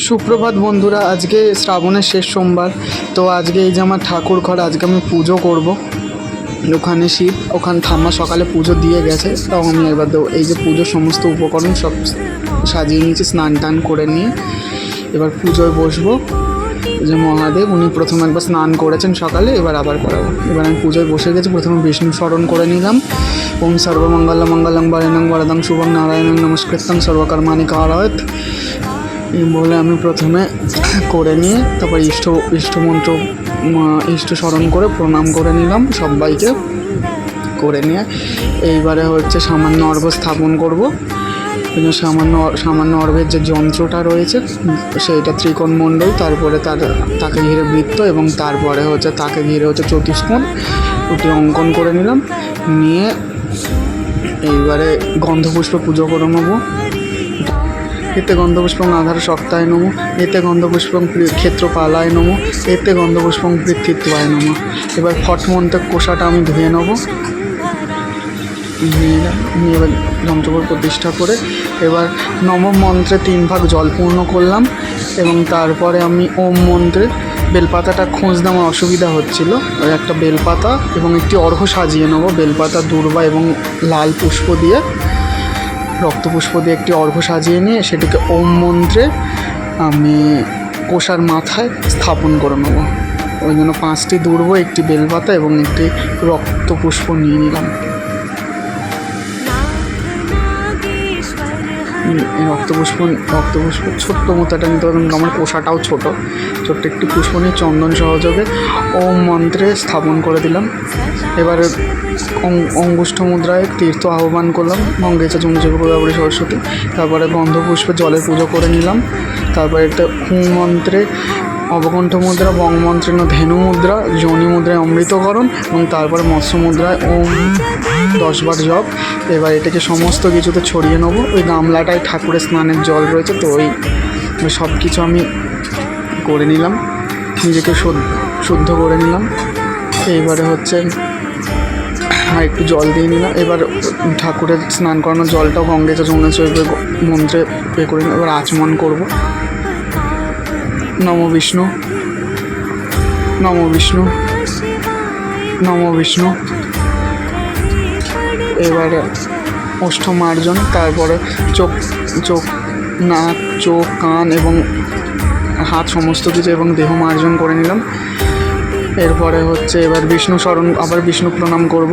সুপ্রভাত বন্ধুরা, আজকে শ্রাবণের শেষ সোমবার। তো আজকে এই যে আমার ঠাকুর ঘর, আজকে আমি পুজো করব। ওখানে শিব, ওখানে ঠাম্মা সকালে পুজো দিয়ে গেছে। তাও আমি এবার এই যে পুজোর সমস্ত উপকরণ সব সাজিয়ে নিয়েছি, স্নান টান করে নিয়ে এবার পুজোয় বসবো। যে মহাদেব, উনি প্রথমে একবার স্নান করেছেন সকালে, এবার আবার করাবো। এবার আমি পুজোয় বসে গেছি। প্রথমে বিষ্ণু স্মরণ করে নিলাম। ওম সর্বমঙ্গল মঙ্গলং বরেণ্যং বরদং শুভং নারায়ণং নমস্কৃত্যং সর্বকর্মাণি কারয়েৎ বলে আমি প্রথমে করে নিয়ে তারপর ইষ্টমন্ত্র ইষ্ট স্মরণ করে প্রণাম করে নিলাম সবাইকে। করে নিয়ে এইবারে হচ্ছে সামান্য অর্ঘ্য স্থাপন করব। সামান্য অর্ঘ্যের যে যন্ত্রটা রয়েছে সেইটা ত্রিকোণমণ্ডল, তারপরে তাকে ঘিরে বৃত্ত এবং তারপরে হচ্ছে তাকে ঘিরে হচ্ছে চতুষ্কোণ, ওটি অঙ্কন করে নিলাম। নিয়ে এইবারে গন্ধপুষ্পে পুজো করে নেবো। এতে গন্ধপুষ্পং আধার সক্তায় নমঃ, এতে গন্ধপুষ্পং ক্ষেত্রপালায় নমঃ, এতে গন্ধপুষ্পং পৃথিত্বায় নমঃ। এবার ফট মন্ত্রের কোষাটা আমি ধুয়ে নেবো। নিয়ে এবার যন্ত্রকর প্রতিষ্ঠা করে এবার নবম মন্ত্রে 3 ভাগ জল পূর্ণ করলাম এবং তারপরে আমি ওম মন্ত্রে বেলপাতাটা খুঁজতে আমার অসুবিধা হচ্ছিল। ওই একটা বেলপাতা এবং একটি অর্ঘ্য সাজিয়ে নেবো। বেলপাতা, দূর্বা এবং লাল পুষ্প দিয়ে, রক্তপুষ্প দিয়ে একটি অর্ঘ্য সাজিয়ে নিয়ে সেটিকে ওম মন্ত্রে আমি কোষার মাথায় স্থাপন করে নেবো। ওই জন্য 5টি দূর্ব, একটি বেলপাতা এবং একটি রক্তপুষ্প নিয়ে নিলাম। রক্তপুষ্প ছোট্ট মতোটা নিতে হবে, আমার কোষাটাও ছোট একটি পুষ্প নিয়ে চন্দন সহযোগে ওম মন্ত্রে স্থাপন করে দিলাম। এবার অঙ্গুষ্ঠ মুদ্রায় তীর্থ আহ্বান করলাম, মঙ্গেচা চুমচে গোদাবরী সরস্বতী। তারপরে গন্ধপুষ্পে জলের পুজো করে নিলাম। তারপরে একটা হুম মন্ত্রে অবকণ্ঠ মুদ্রা, বংমন্ত্রে ধেনু মুদ্রা, যোনি মুদ্রায় অমৃতকরণ এবং তারপরে মৎস্য মুদ্রায় ওম 10 বার জপ। এবার এটাকে সমস্ত কিছুতে ছড়িয়ে নেবো। ওই গামলাটায় ঠাকুরের স্নানের জল রয়েছে, তো ওই সব কিছু আমি করে নিলাম, নিজেকে শুদ্ধ করে নিলাম। এইবারে হচ্ছে একটু জল দিয়ে নিলাম। এবার ঠাকুরের স্নান করানোর জলটাও গঙ্গেচা যমুনা চৈবে মন্ত্রে করে নিলাম। এবার আচমন করবো। নম বিষ্ণু, নম বিষ্ণু, নম বিষ্ণু। এবারে ওষ্ঠমার্জন, তারপরে চোখ, নাক, চোখ, কান এবং হাত সমস্ত কিছু এবং দেহ মার্জন করে নিলাম। এরপরে হচ্ছে এবার বিষ্ণু স্মরণ, আবার বিষ্ণু প্রণাম করব।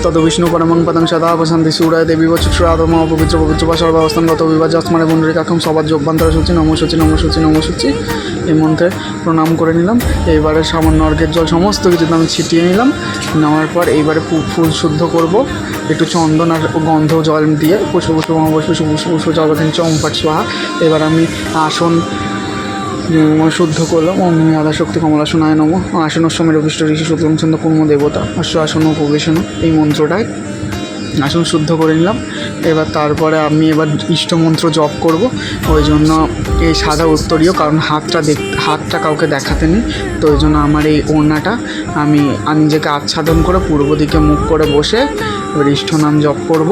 তত বিষ্ণু পরমং পদং সদা বসন্তি সুরায় দেবী বচুরাধম পবিত্র পবিত্র বা সর্বাবস্থানগত বিভাজ আসমানে বন্ডরিকাক্ষম সবার যোগবান্তর সূচি নম সূচি নম সূচি নম সূচি এই মন্ত্রে প্রণাম করে নিলাম। এইবারে সামান্য অর্ঘ্যের জল সমস্ত কিছুতে আমি ছিটিয়ে নিলাম। নেওয়ার পর এইবারে ফুল শুদ্ধ করব একটু চন্দন আর গন্ধ জল দিয়ে। পুষ্প পুষ্প মহাপুষ্প সুপুষ্প পুষ্প জলবাকিঞ্চ ওম ফট স্বাহা। এবার আমি আসন শুদ্ধ করলাম। ওম আদা শক্তি কমলাসনায় নম, আসনস্বমের অভিষ্ট ঋষি শুক্লং ছন্দ কুর্ম দেবতা অশ্ব আসন উপবেশন, এই মন্ত্রটায় আসন শুদ্ধ করে নিলাম। এবার তারপরে আমি ইষ্টমন্ত্র জপ করব। ওই জন্য এই সাদা উত্তরীয়, কারণ হাতটা কাউকে দেখাতে নেই, তো ওই জন্য আমার এই ওড়নাটা আমি নিজেকে আচ্ছাদন করে পূর্ব দিকে মুখ করে বসে এবার ইষ্টনাম জপ করব।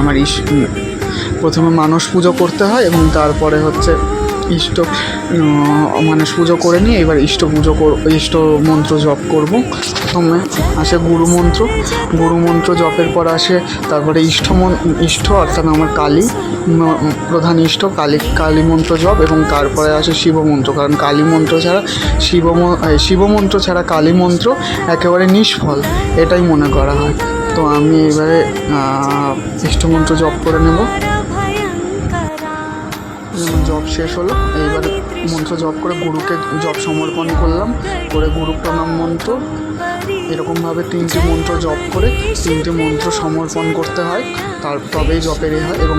আমার প্রথমে মানস পুজো করতে হয় এবং তারপরে হচ্ছে মানস পুজো করে নিয়ে এবার ইষ্ট মন্ত্র জপ করব। প্রথমে আসে গুরু মন্ত্র জপের পর আসে তারপরে ইষ্ট অর্থাৎ আমার কালী, প্রধান ইষ্ট কালী মন্ত্র জপ এবং তারপরে আসে শিব মন্ত্র, কারণ কালী মন্ত্র ছাড়া শিব মন্ত্র ছাড়া কালী মন্ত্র একেবারে নিষ্ফল, এটাই মনে করা হয়। তো আমি এবারে ইষ্টমন্ত্র জপ করে নেব। জপ শেষ হলো। এইবারে মন্ত্র জপ করে গুরুকে জপ সমর্পণ করলাম। করে গুরু প্রণাম মন্ত্র, এরকমভাবে 3টি মন্ত্র জপ করে 3টি মন্ত্র সমর্পণ করতে হয়, তবেই জপের হয়। এবং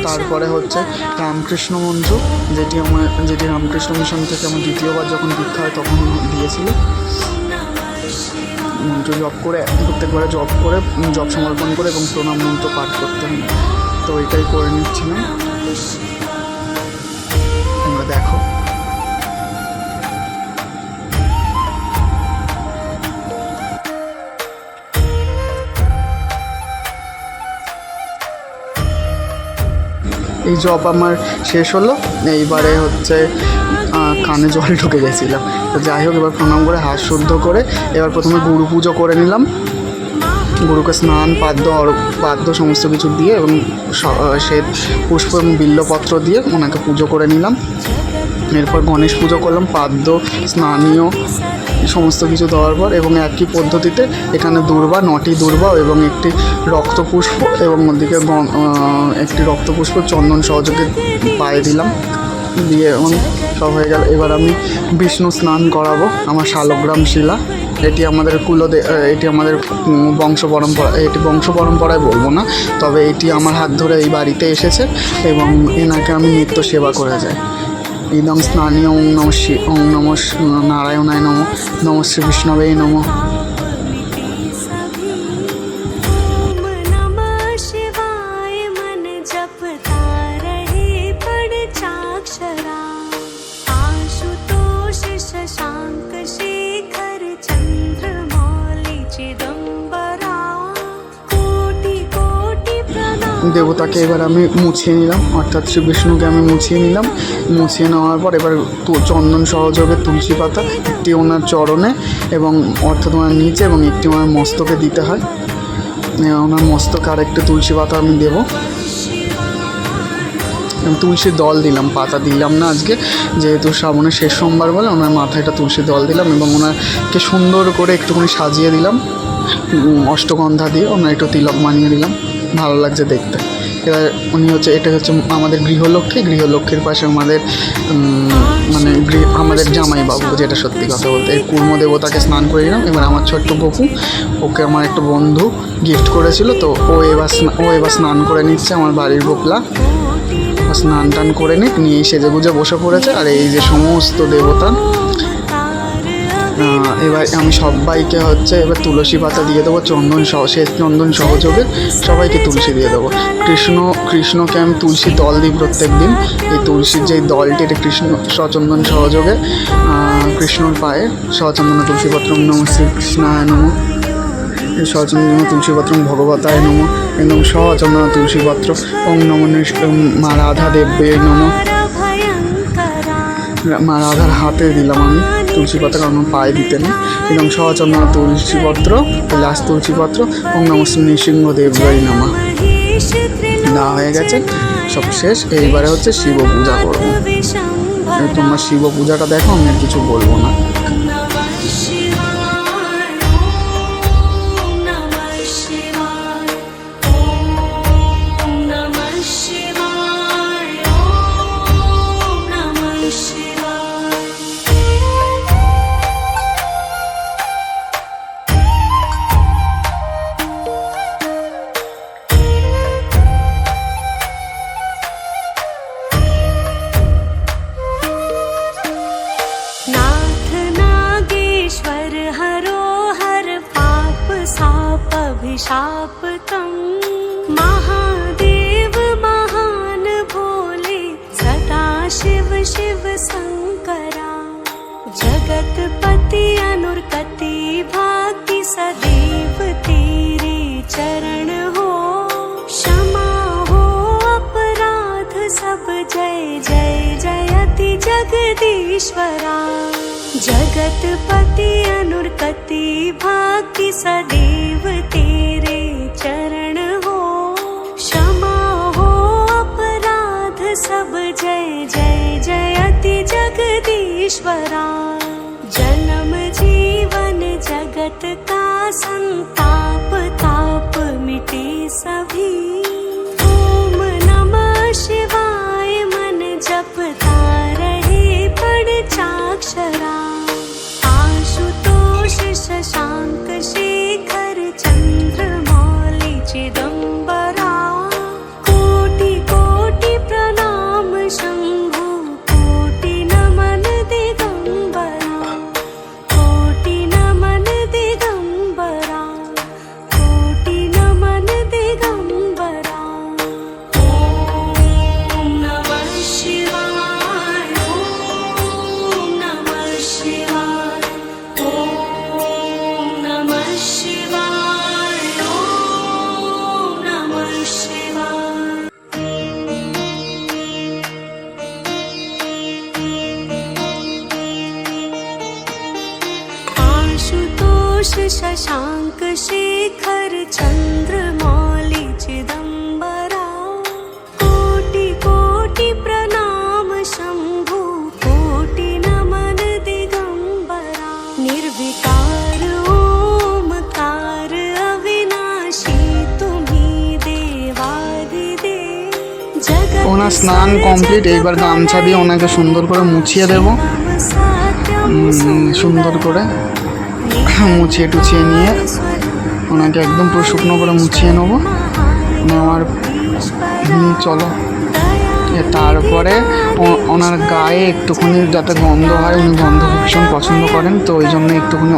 তারপরে হচ্ছে রামকৃষ্ণ মন্ত্র, যেটি রামকৃষ্ণ মিশন থেকে আমার দ্বিতীয়বার যখন দীক্ষা হয় তখন দিয়েছিল। মন্ত্র জপ করে প্রত্যেকবারে জপ সমর্পণ করে এবং প্রণাম মন্ত্র পাঠ করতে হয়। তো এটাই করে নিচ্ছিলাম, তোমরা দেখো। এই জব আমার শেষ হলো। এইবারে হচ্ছে কানে জল ঢুকে গেছিলাম। তো যাই হোক, এবার প্রণাম করে হাত শুদ্ধ করে এবার প্রথমে গুরু পুজো করে নিলাম। গুরুকে স্নান পাদ্য সমস্ত কিছু দিয়ে এবং শ্বেত পুষ্প এবং বিল্লপত্র দিয়ে ওনাকে পুজো করে নিলাম। এরপর গণেশ পুজো করলাম পাদ্য স্নানীয় সমস্ত কিছু দেওয়ার পর, এবং একই পদ্ধতিতে এখানে দূর্বা 9টি দূর্বা এবং একটি রক্তপুষ্প এবং ওদিকে একটি রক্তপুষ্প চন্দন সহযোগে পায়ে দিলাম, দিয়ে এবং সব হয়ে গেল। এবার আমি বিষ্ণু স্নান করাবো আমার শালগ্রাম শিলা। এটি আমাদের এটি আমাদের বংশ পরম্পরায় বলবো না, তবে এটি আমার হাত ধরে এই বাড়িতে এসেছে এবং এনাকে আমি নিত্য সেবা করে যাই। ইদং স্নানীয় ওং নম নারায়ণায় নমঃ, নম শ্রী বিষ্ণবে নমঃ। দেবতাকে এবার আমি মুছিয়ে নিলাম, অর্থাৎ শ্রী বিষ্ণুকে আমি মুছিয়ে নিলাম। মুছিয়ে নেওয়ার পর এবার চন্দন সহযোগে তুলসী পাতা একটি ওনার চরণে এবং অর্থাৎ ওনার নিচে এবং একটি ওনার মস্তকে দিতে হয়। ওনার মস্তকে আর একটি তুলসী পাতা আমি দেবো। তুলসী দল দিলাম, পাতা দিলাম না আজকে, যেহেতু শ্রাবণের শেষ সোমবার বলে ওনার মাথায় একটা তুলসী দল দিলাম এবং ওনাকে সুন্দর করে একটুখানি সাজিয়ে দিলাম অষ্টগন্ধা দিয়ে। ওনার একটু তিলক বানিয়ে দিলাম, ভালো লাগছে দেখতে। এবার উনি হচ্ছে, এটা হচ্ছে আমাদের গৃহলক্ষ্মীর পাশে আমাদের আমাদের জামাইবাবু, যেটা সত্যি কথা বলতে। এই কুর্ম দেবতাকে স্নান করে দিলাম। এবার আমার ছোট্ট গপু, ওকে আমার একটা বন্ধু গিফট করেছিল, তো ও এবার স্নান করে নিচ্ছে। আমার বাড়ির গোপলা স্নান টান করে নিয়ে সেজে গুজে বসে পড়েছে। আর এই যে সমস্ত দেবতা, এবার আমি সবাইকে হচ্ছে এবার তুলসী পাতা দিয়ে দেবো, শেষ চন্দন সহযোগে সবাইকে তুলসী দিয়ে দেবো। কৃষ্ণকে আমি তুলসী দল দিই প্রত্যেক দিন। এই তুলসীর যে দলটি, এটা কৃষ্ণ সচন্দন সহযোগে কৃষ্ণর পায়ে সচন্দন তুলসীপত্র নম শ্রীকৃষ্ণায় নম, সচন্দন তুলসীপত্র ভগবতায় নম এবং সচন্দন তুলসীপত্র ওং নম মা রাধা দেব্যে নম। মা রাধার হাতে দিলাম আমি তুলসী পাতা, কারণ পায়ে দিতে নেই। এবং সচন্দন তুলসীপত্র, লাস্ট তুলসীপত্র ওং নম নৃসিংহদেবায় নমঃ। দেওয়া হয়ে গেছে, সব শেষ। এইবারে হচ্ছে শিব পূজা করবো। তোমরা শিব পূজাটা দেখো, আমি আর কিছু বলবো না। शापतम महादेव महान भोले सदा शिव शिव शंकरा जगतपति अनुरकति भाग्य सदैव तेरे चरण हो क्षमा हो अपराध सब जय जय जयति जगदीश्वरा जगतपति अनुरकति भाग्य सदैव तेरे चरण हो क्षमा हो अपराध सब जय जय जयति जगदीश्वरा जन्म जीवन जगत का संताप ताप मिटे सभी ओम नमः शिवाय मन जपता रहे पंचाक्षरा आशुतोष शशांक शेखर चंद्रमौली चिदंबरा कोटि कोटि प्रणाम शंभु कोटि नमन दिगंबरा कोटि नमन दिगंबरा कोटि नमन दिगंबरा। शशांक शेखर चंद्रमौली चिदंबरा कोटि कोटि प्रणाम शंभु कोटि नमन दिगंबरा निर्विकार ओमकार अविनाशी तुम्ही देवादिदेव जगत ওনার স্নান কমপ্লিট। এইবার গামছা দিয়ে ওনাকে সুন্দর করে মুছিয়ে দেব। সুন্দর করে মুছিয়ে টুছিয়ে নিয়ে ওনাকে একদম পুরো শুকনো করে মুছিয়ে নেবো। নেওয়ার চলো তারপরে ওনার গায়ে একটুখানি যাতে গন্ধ হয়, উনি গন্ধ ভীষণ পছন্দ করেন, তো ওই জন্য একটুখানি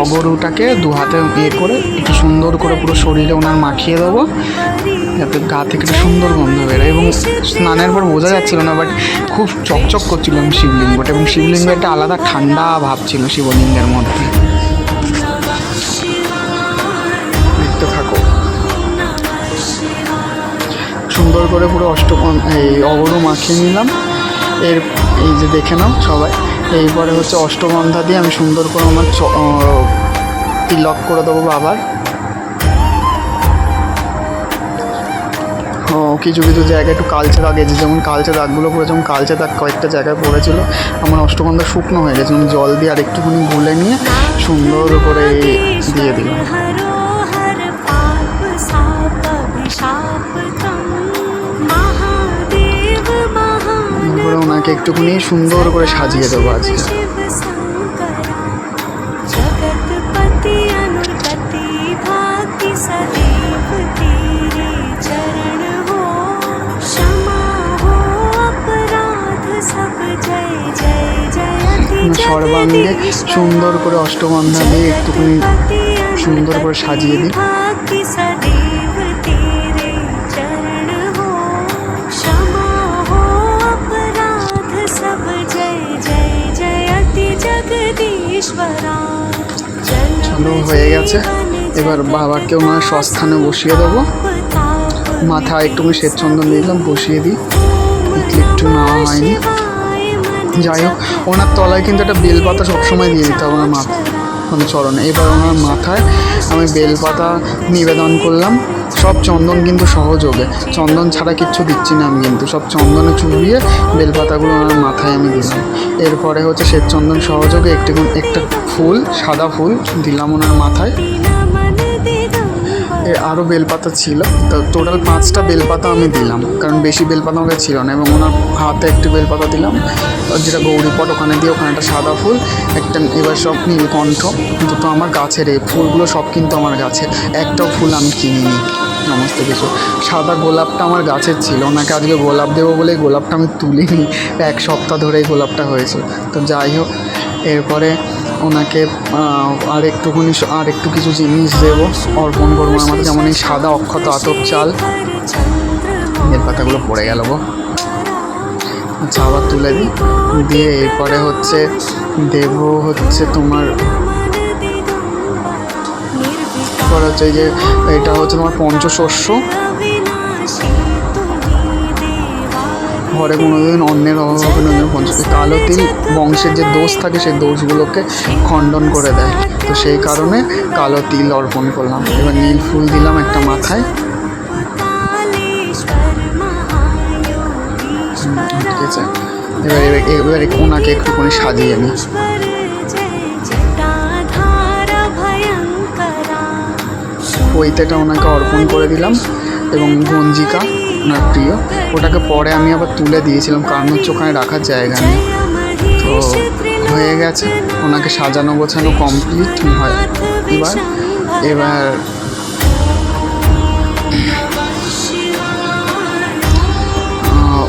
অগরুটাকে দু হাতে করে একটু সুন্দর করে পুরো শরীরে ওনার মাখিয়ে দেবো, যাতে গা থেকে একটা সুন্দর গন্ধ বেরোয়। এবং স্নানের পর বোঝা যাচ্ছিল না, বাট খুব চকচক করছিলাম শিবলিঙ্গটা, এবং শিবলিঙ্গ একটা আলাদা ঠান্ডা ভাব ছিল শিবলিঙ্গের মধ্যে। দেখতে থাকো। সুন্দর করে পুরো অগরু মাখিয়ে নিলাম। এই যে দেখে নাও সবাই। এইবারে হচ্ছে অষ্টগন্ধা দিয়ে আমি সুন্দর করে আমার তিলক করে দেবো বাবার। কিছু কিছু জায়গায় একটু কালচে দাগ গেছে, যেমন কালচে দাগগুলো পড়েছে, যেমন কালচে দাগ কয়েকটা জায়গায় পড়েছিল। আমার অষ্টগন্ধা শুকনো হয়ে গেছে, আমি জল দিয়ে আর একটুখানি গুলে নিয়ে সুন্দর করে দিয়ে দিলাম। ওনাকে একটুখানি সুন্দর করে সাজিয়ে দেবো আজকে। সর্বাঙ্গে সুন্দর করে অষ্টগন্ধা দিয়ে একটুখানি সুন্দর করে সাজিয়ে দিই। চলো হয়ে গেছে। এবার বাবাকে ওনার স্বস্থানে বসিয়ে দেবো। মাথায় একটুখানি শ্বেত চন্দন দিলাম, বসিয়ে দিই। একটু নেওয়া হয়নি, যাই হোক। ওনার তলায় কিন্তু একটা বেলপাতা সবসময় দিয়ে দিতে হবে ওনার মানে চরণে। এবার ওনার মাথায় আমি বেলপাতা নিবেদন করলাম। সব চন্দন কিন্তু সহযোগে, চন্দন ছাড়া কিচ্ছু দিচ্ছি না আমি, কিন্তু সব চন্দনে চুবিয়ে বেলপাতাগুলো ওনার মাথায় আমি দিলাম। এরপরে হচ্ছে শ্বেত চন্দন সহযোগে একটা ফুল, সাদা ফুল দিলাম ওনার মাথায়। আরও বেলপাতা ছিল, তো টোটাল 5টা বেলপাতা আমি দিলাম, কারণ বেশি বেলপাতা আমাদের ছিল না। এবং ওনার হাতে একটি বেলপাতা দিলাম, যেটা গৌরীপট, ওখানে দিয়ে ওখানে একটা সাদা ফুল, একটা। এবার সব নীলকণ্ঠ, দুটো আমার গাছের। এই ফুলগুলো সব কিন্তু আমার গাছের, একটাও ফুল আমি কিনিনি। সমস্ত কিছু সাদা গোলাপটা আমার গাছের ছিল, ওনাকে আজকে গোলাপ দেবো বলে গোলাপটা আমি তুলিনি। 1 সপ্তাহ ধরে এই গোলাপটা হয়েছে। তো যাই হোক, এরপরে ওনাকে আর একটু কিছু জিনিস দেবো, অর্পণ করবো আমার, যেমন এই সাদা অক্ষত আতপ চাল। বেলপাতাগুলো পড়ে গেল গো। আচ্ছা, আবার তুলে দিই। দিয়ে এরপরে হচ্ছে দেবো হচ্ছে তোমার হচ্ছে এই যে এটা হচ্ছে তোমার পঞ্চশস্য। ঘরে কোনোদিন অন্যের অভাব হবে না। কালো তিল বংশের যে দোষ থাকে সেই দোষগুলোকে খণ্ডন করে দেয়, তো সেই কারণে কালো তিল অর্পণ করলাম। এবার নীল ফুল দিলাম একটা মাথায়। ঠিক আছে, এবার ওনাকে একটুখানি সাজিয়ে নিই। পৈতেটা ওনাকে অর্পণ করে দিলাম, এবং গঞ্জিকা ওনার প্রিয়, ওটাকে পরে আমি আবার তুলে দিয়েছিলাম, কারণ হচ্ছে ওখানে রাখার জায়গা নেই। তো হয়ে গেছে, ওনাকে সাজানো গোছানো কমপ্লিট হয়। এবার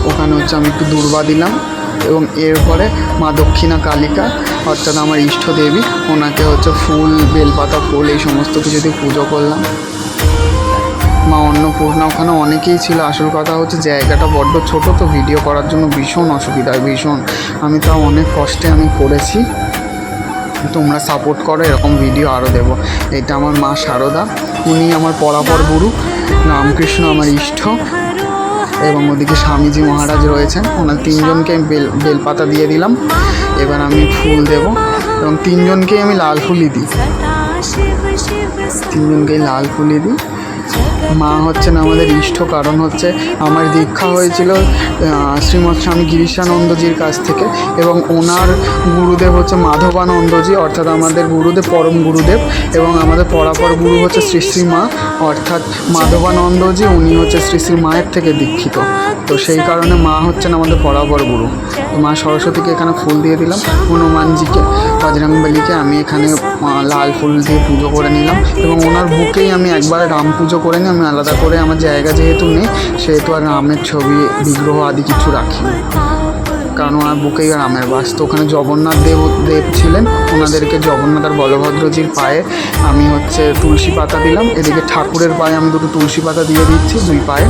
ওখানে হচ্ছে আমি একটু দূর্বা দিলাম, এবং এরপরে মা দক্ষিণা কালিকা অর্থাৎ আমার ইষ্ট দেবী, ওনাকে হচ্ছে ফুল, বেলপাতা, ফুল এই সমস্ত কিছু দিয়ে পুজো করলাম। মা অন্নপূর্ণা ওখানে অনেকেই ছিল। আসল কথা হচ্ছে জায়গাটা বড্ড ছোট, তো ভিডিও করার জন্য ভীষণ অসুবিধা, ভীষণ। আমি তাও অনেক কষ্টে আমি করেছি। তোমরা সাপোর্ট করো, এরকম ভিডিও আরও দেবো। এটা আমার মা শারদা, উনি আমার পরাপর গুরু। রামকৃষ্ণ আমার ইষ্ট। এবং ওদিকে স্বামীজি মহারাজ রয়েছেন, ওনার তিনজনকে আমি বেলপাতা দিয়ে দিলাম। এবার আমি ফুল দেব এবং তিনজনকেই আমি লাল ফুলই দিই, তিনজনকেই লাল ফুলই দিই। মা হচ্ছেন আমাদের ইষ্ট, কারণ হচ্ছে আমার দীক্ষা হয়েছিল শ্রীমৎ স্বামী গিরিশানন্দজির কাছ থেকে, এবং ওনার গুরুদেব হচ্ছে মাধবানন্দজি, অর্থাৎ আমাদের গুরুদেব পরম গুরুদেব, এবং আমাদের পরাপর গুরু হচ্ছে শ্রী শ্রী মা, অর্থাৎ মাধবানন্দজি, উনি হচ্ছে শ্রী শ্রী মায়ের থেকে দীক্ষিত। তো সেই কারণে মা হচ্ছেন আমাদের পরাপর গুরু। তো মা সরস্বতীকে এখানে ফুল দিয়ে দিলাম, হনুমানজিকে, বজরংবলীকে আমি এখানে লাল ফুল দিয়ে পুজো করে নিলাম, এবং ওনার বুকেই আমি একবার রাম পুজো করে নিই। আমি আলাদা করে আমার জায়গা যেহেতু নেই, সেহেতু আর রামের ছবি বিগ্রহ আদি কিছু রাখি, কারণ ওনার বুকেই রামের বাস। তো ওখানে জগন্নাথ দেব ছিলেন, ওনাদেরকে জগন্নাথ আর বলভদ্রজির পায়ে আমি হচ্ছে তুলসী পাতা দিলাম। এদিকে ঠাকুরের পায়ে আমি দুটো তুলসী পাতা দিয়ে দিচ্ছি দুই পায়ে,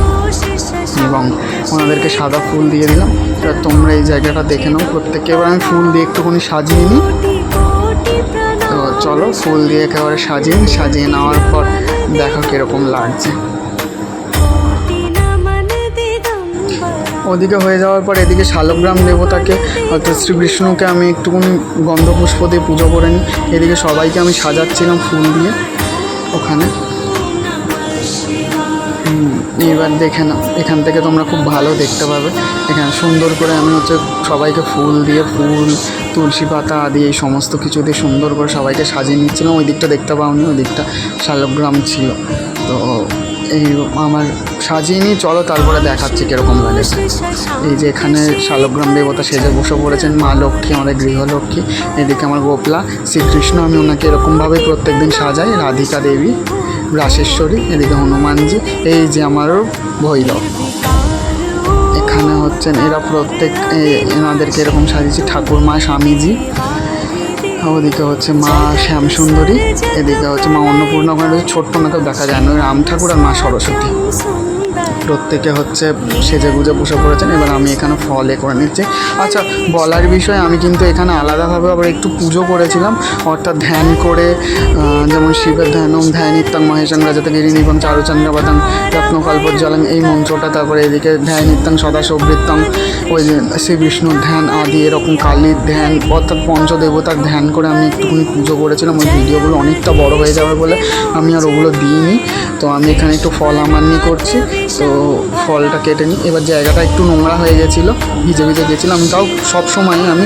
এবং ওনাদেরকে সাদা ফুল দিয়ে দিলাম। এবার তোমরা এই জায়গাটা দেখে নাও প্রত্যেককে। এবার আমি ফুল দিয়ে একটুখানি সাজিয়ে নিই। তো চলো ফুল দিয়ে একেবারে সাজিয়ে নেওয়ার পর দেখো কীরকম লাগছে। ওদিকে হয়ে যাওয়ার পর এদিকে শালগ্রাম দেবতাকে অর্থাৎ শ্রী বিষ্ণুকে আমি একটুখানি গন্ধপুষ্প দিয়ে পুজো করে নিই। এদিকে সবাইকে আমি সাজাচ্ছিলাম ফুল দিয়ে ওখানে। এবার দেখে নাও, এখান থেকে তোমরা খুব ভালো দেখতে পাবে। এখানে সুন্দর করে আমি হচ্ছে সবাইকে ফুল দিয়ে, ফুল তুলসী পাতা আদি এই সমস্ত কিছু দিয়ে সুন্দর করে সবাইকে সাজিয়ে নিচ্ছিলাম। ওই দিকটা দেখতে পাওনি, ওই দিকটা শালগ্রাম ছিল। তো এই আমার সাজিয়ে নিই, চলো তারপরে দেখাচ্ছি কীরকম লাগে। এই যে এখানে শালগ্রাম দেবতা সেজে বসে পড়েছেন, মা লক্ষ্মী, আমাদের গৃহলক্ষ্মী। এদিকে আমার গোপলা শ্রীকৃষ্ণ, আমি ওনাকে এরকমভাবে প্রত্যেক দিন সাজাই। রাধিকা দেবী, রাসেশ্বরী, এদিকে হনুমানজি, এই যে আমারও ভৈরব। এখানে হচ্ছেন এরা প্রত্যেক, এনাদেরকে এরকম সাজিয়েছি। ঠাকুর মা স্বামীজি, ওদিকে হচ্ছে মা শ্যামসুন্দরী, এদিকে হচ্ছে মা অন্নপূর্ণা, ওখানে ছোট্ট নাকেও দেখা যায় না, রাম ঠাকুর আর মা সরস্বতী। প্রত্যেকে হচ্ছে সেজে গুজে বসে পড়েছেন। এবার আমি এখানে ফলে করে নিচ্ছি। আচ্ছা, বলার বিষয়, আমি কিন্তু এখানে আলাদাভাবে আবার একটু পুজো করেছিলাম, অর্থাৎ ধ্যান করে, যেমন শিবের ধ্যানম ধ্যানিত্যং মহেশং রাজতগিরিনিভং চারুচন্দ্রবদন রত্নকল্পজ্জ্বলং, এই মন্ত্রটা। তারপরে এদিকে ধ্যানিত্যং সদাশোভৃত্যং, ওই যে শ্রী বিষ্ণুর ধ্যান আদি, এরকম কালীর ধ্যান, অর্থাৎ পঞ্চদেবতার ধ্যান করে আমি একটুখানি পুজো করেছিলাম। ওই ভিডিওগুলো অনেকটা বড় হয়ে যাবে বলে আমি আর ওগুলো দিইনি। তো আমি এখানে একটু ফল আমান্নি করছি, তো ফলটা কেটে নিই। এবার জায়গাটা একটু নোংরা হয়ে গেছিলো, ভিজে গেছিলো। আমি তাও সবসময় আমি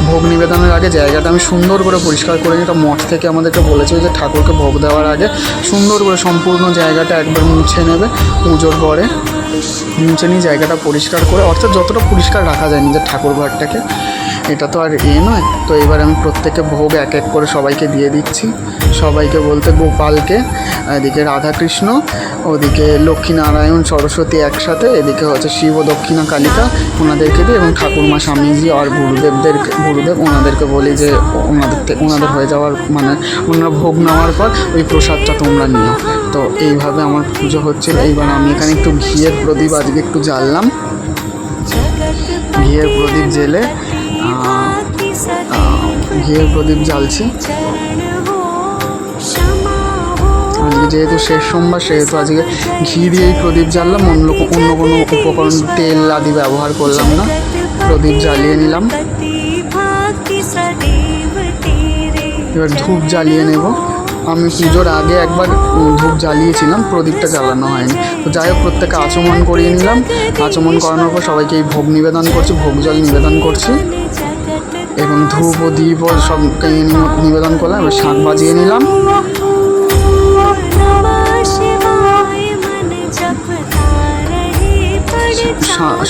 ভোগ নিবেদনের আগে জায়গাটা আমি সুন্দর করে পরিষ্কার করে নিই। এটা মঠ থেকে আমাদেরকে বলেছে যে ঠাকুরকে ভোগ দেওয়ার আগে সুন্দর করে সম্পূর্ণ জায়গাটা একবার মুছে নেবে, পুজোর পরে মুছে নিয়ে জায়গাটা পরিষ্কার করে, অর্থাৎ যতটা পরিষ্কার রাখা যায় নিজের ঠাকুর ঘরটাকে। এটা তো আর নয়। তো এবার আমি প্রত্যেককে ভোগ এক এক করে সবাইকে দিয়ে দিচ্ছি। সবাইকে বলতে গোপালকে, এদিকে রাধাকৃষ্ণ, ওদিকে লক্ষ্মীনারায়ণ সরস্বতী একসাথে, এদিকে হচ্ছে শিব ও দক্ষিণা কালিকা, ওনাদেরকে দিই, এবং ঠাকুরমা স্বামীজি আর গুরুদেব ওনাদেরকে বলি যে ওনাদের হয়ে যাওয়ার মানে ওনারা ভোগ নেওয়ার পর ওই প্রসাদটা তোমরা নিও। তো এইভাবে আমার পুজো হচ্ছিল। এইবার আমি এখানে একটু ঘিয়ের প্রদীপ আজকে একটু জ্বাললাম। ঘিয়ের প্রদীপ জ্বেলে ঘিয়ের প্রদীপ জ্বালছি। আজকে যেহেতু শেষ সোমবার, সেহেতু আজকে ঘি দিয়েই প্রদীপ জ্বাললাম। অন্য কোনো উপকরণ তেল আদি ব্যবহার করলাম না। প্রদীপ জ্বালিয়ে নিলাম। এবার ধূপ জ্বালিয়ে নেব। আমি পুজোর আগে একবার ধূপ জ্বালিয়েছিলাম, প্রদীপটা জ্বালানো হয়নি। তো যাই হোক, প্রত্যেকে আচমন করিয়ে নিলাম। আচমন করানোর পর সবাইকে এই ভোগ নিবেদন করছি, ভোগ জল নিবেদন করছি, এবং ধূপ ও দীপ ও সবকে নিবেদন করলাম। এবার শাঁখ বাজিয়ে নিলাম।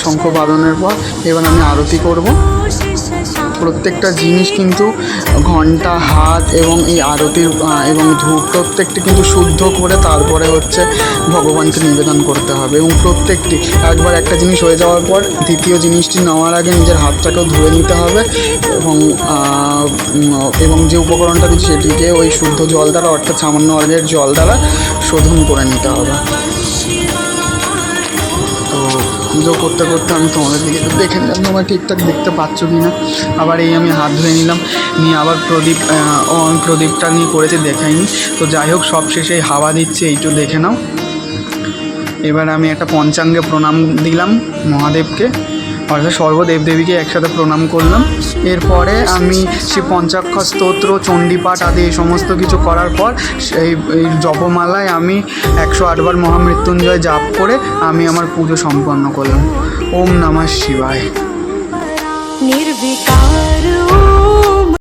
শঙ্খ বাদনের পর এবার আমি আরতি করব। প্রত্যেকটা জিনিস কিন্তু ঘণ্টা, হাত এবং এই আরতির এবং ধূপ প্রত্যেকটি কিন্তু শুদ্ধ করে তারপরে হচ্ছে ভগবানকে নিবেদন করতে হবে। এবং প্রত্যেকটি একবার একটা জিনিস হয়ে যাওয়ার পর দ্বিতীয় জিনিসটি নেওয়ার আগে নিজের হাতটাকেও ধুয়ে নিতে হবে, এবং যে উপকরণটা দিচ্ছি সেটিকে ওই শুদ্ধ জল দ্বারা, অর্থাৎ সামান্য অর্ঘের জল দ্বারা শোধন করে নিতে হবে। তো পুজো করতে করতে আমি তোমাদের দিকে দেখে নিলাম তোমরা ঠিকঠাক দেখতে পাচ্ছ কি না। আবার এই আমি হাত ধুয়ে নিলাম, নিয়ে আবার প্রদীপটা নিয়ে করেছি দেখাইনি। তো যাই হোক, সব শেষে হাওয়া দিচ্ছে, এইটু দেখে নাও। এবার আমি একটা পঞ্চাঙ্গে প্রণাম দিলাম মহাদেবকে, অর্থাৎ সর্বদেব দেবীকে একসাথে প্রণাম করলাম। এরপরে আমি সেই পঞ্চাক্ষর স্তোত্র, চণ্ডীপাঠ আদি এই সমস্ত কিছু করার পর এই জপমালায় আমি 108 বার মহামৃত্যুঞ্জয় জাপ করে আমি আমার পুজো সম্পন্ন করলাম। ওম নমঃ শিবায়। निर्विकार